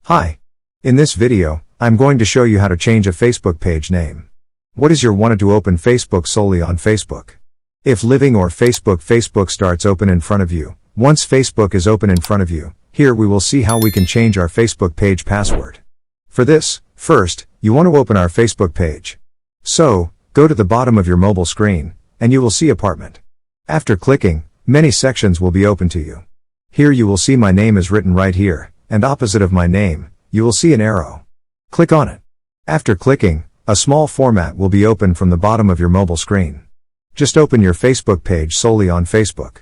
Hi. In this video, I'm going to show you how to change a Facebook page name. What is your wanted to open Facebook solely on Facebook? If living or Facebook starts open in front of you. Once Facebook is open in front of you, here we will see how we can change our Facebook page password. For this, first, you want to open our Facebook page. So, go to the bottom of your mobile screen, and you will see apartment. After clicking, many sections will be open to you. Here you will see my name is written right here, and opposite of my name, you will see an arrow. Click on it. After clicking, a small format will be open from the bottom of your mobile screen. Just open your Facebook page solely on Facebook.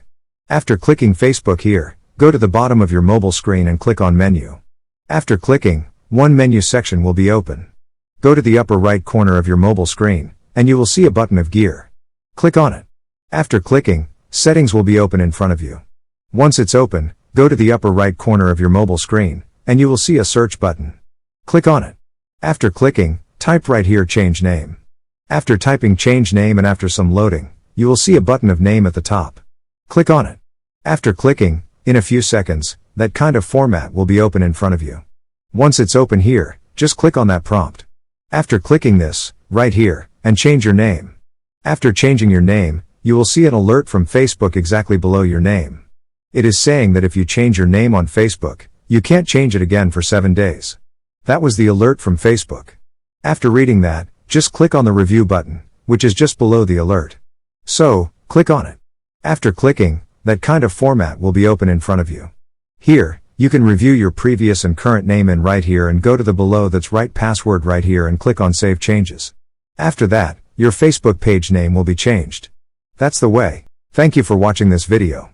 After clicking Facebook here, go to the bottom of your mobile screen and click on Menu. After clicking, one menu section will be open. Go to the upper right corner of your mobile screen, and you will see a button of gear. Click on it. After clicking, Settings will be open in front of you. Once it's open, go to the upper right corner of your mobile screen, and you will see a search button. Click on it. After clicking, type right here Change Name. After typing Change Name and after some loading, you will see a button of name at the top. Click on it. After clicking, in a few seconds, that kind of format will be open in front of you. Once it's open here, just click on that prompt. After clicking this, right here, and change your name. After changing your name, you will see an alert from Facebook exactly below your name. It is saying that if you change your name on Facebook, you can't change it again for 7 days. That was the alert from Facebook. After reading that, just click on the review button, which is just below the alert. So, click on it. After clicking, that kind of format will be open in front of you. Here, you can review your previous and current name in right here and go to the below that's right password right here and click on Save Changes. After that, your Facebook page name will be changed. That's the way. Thank you for watching this video.